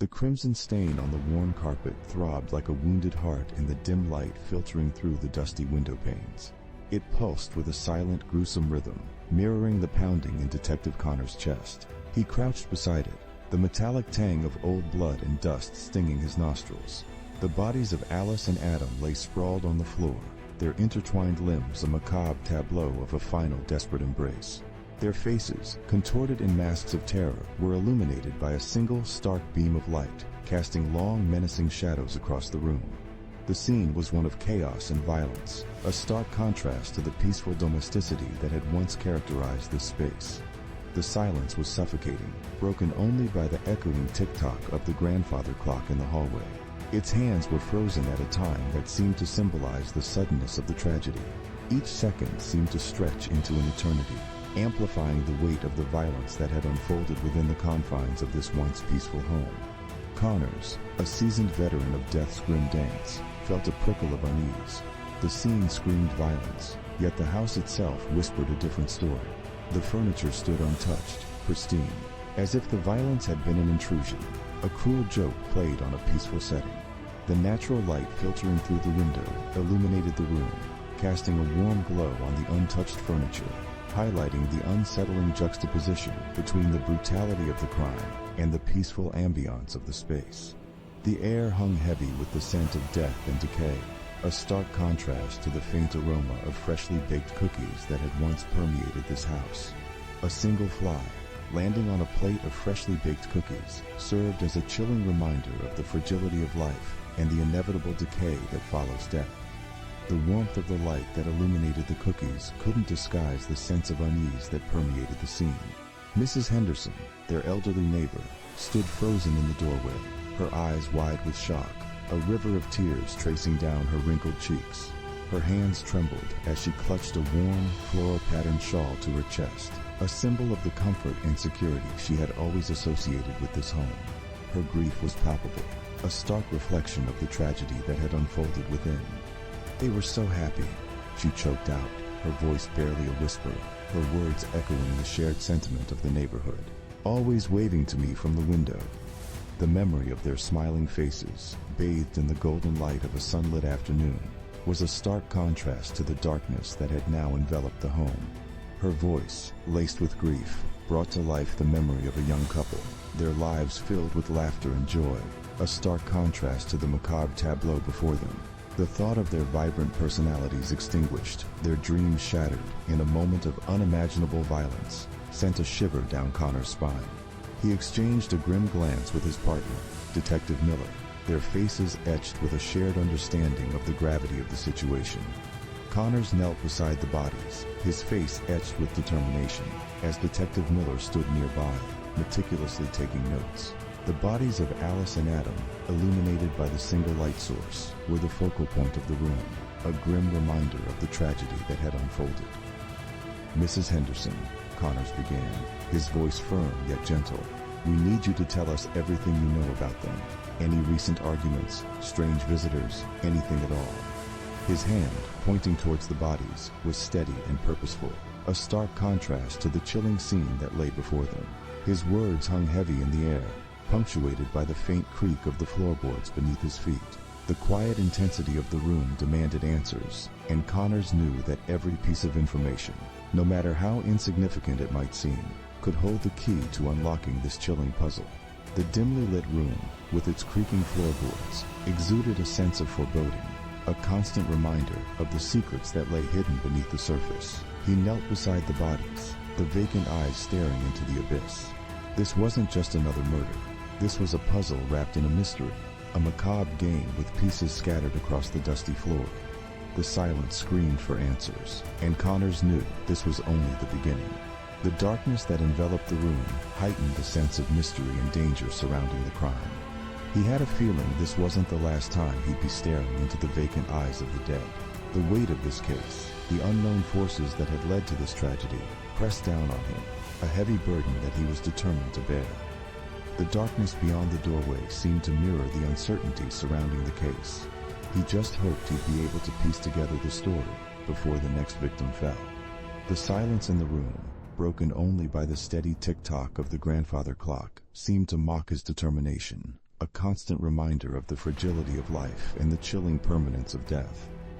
The crimson stain on the worn carpet throbbed like a wounded heart in the dim light filtering through the dusty window panes. It pulsed with a silent, gruesome rhythm, mirroring the pounding in Detective Connor's chest. He crouched beside it, the metallic tang of old blood and dust stinging his nostrils. The bodies of Alice and Adam lay sprawled on the floor, their intertwined limbs a macabre tableau of a final desperate embrace. Their faces, contorted in masks of terror, were illuminated by a single stark beam of light, casting long, menacing shadows across the room. The scene was one of chaos and violence, a stark contrast to the peaceful domesticity that had once characterized this space. The silence was suffocating, broken only by the echoing tick-tock of the grandfather clock in the hallway. Its hands were frozen at a time that seemed to symbolize the suddenness of the tragedy. Each second seemed to stretch into an eternity, amplifying the weight of the violence that had unfolded within the confines of this once peaceful home. Connors, a seasoned veteran of death's grim dance, felt a prickle of unease. The scene screamed violence, yet the house itself whispered a different story. The furniture stood untouched, pristine, as if the violence had been an intrusion, a cruel joke played on a peaceful setting. The natural light filtering through the window illuminated the room, casting a warm glow on the untouched furniture, highlighting the unsettling juxtaposition between the brutality of the crime and the peaceful ambiance of the space. The air hung heavy with the scent of death and decay, a stark contrast to the faint aroma of freshly baked cookies that had once permeated this house. A single fly, landing on a plate of freshly baked cookies, served as a chilling reminder of the fragility of life and the inevitable decay that follows death. The warmth of the light that illuminated the cookies couldn't disguise the sense of unease that permeated the scene. Mrs. Henderson, their elderly neighbor, stood frozen in the doorway, her eyes wide with shock, a river of tears tracing down her wrinkled cheeks. Her hands trembled as she clutched a warm, floral-patterned shawl to her chest, a symbol of the comfort and security she had always associated with this home. Her grief was palpable, a stark reflection of the tragedy that had unfolded within. "They were so happy," she choked out, her voice barely a whisper, her words echoing the shared sentiment of the neighborhood. "Always waving to me from the window." The memory of their smiling faces, bathed in the golden light of a sunlit afternoon, was a stark contrast to the darkness that had now enveloped the home. Her voice, laced with grief, brought to life the memory of a young couple, their lives filled with laughter and joy, a stark contrast to the macabre tableau before them. The thought of their vibrant personalities extinguished, their dreams shattered, in a moment of unimaginable violence, sent a shiver down Connor's spine. He exchanged a grim glance with his partner, Detective Miller, their faces etched with a shared understanding of the gravity of the situation. Connors knelt beside the bodies, his face etched with determination, as Detective Miller stood nearby, meticulously taking notes. The bodies of Alice and Adam, illuminated by the single light source, were the focal point of the room, a grim reminder of the tragedy that had unfolded. "Mrs. Henderson," Connors began, his voice firm yet gentle, "we need you to tell us everything you know about them. Any recent arguments, strange visitors, anything at all." His hand, pointing towards the bodies, was steady and purposeful, a stark contrast to the chilling scene that lay before them. His words hung heavy in the air, punctuated by the faint creak of the floorboards beneath his feet. The quiet intensity of the room demanded answers, and Connors knew that every piece of information, no matter how insignificant it might seem, could hold the key to unlocking this chilling puzzle. The dimly lit room, with its creaking floorboards, exuded a sense of foreboding, a constant reminder of the secrets that lay hidden beneath the surface. He knelt beside the bodies, the vacant eyes staring into the abyss. This wasn't just another murder. This was a puzzle wrapped in a mystery, a macabre game with pieces scattered across the dusty floor. The silence screamed for answers, and Connors knew this was only the beginning. The darkness that enveloped the room heightened the sense of mystery and danger surrounding the crime. He had a feeling this wasn't the last time he'd be staring into the vacant eyes of the dead. The weight of this case, the unknown forces that had led to this tragedy, pressed down on him, a heavy burden that he was determined to bear. The darkness beyond the doorway seemed to mirror the uncertainty surrounding the case. He just hoped he'd be able to piece together the story before the next victim fell. The silence in the room, broken only by the steady tick-tock of the grandfather clock, seemed to mock his determination. a constant reminder of the fragility of life and the chilling permanence of death.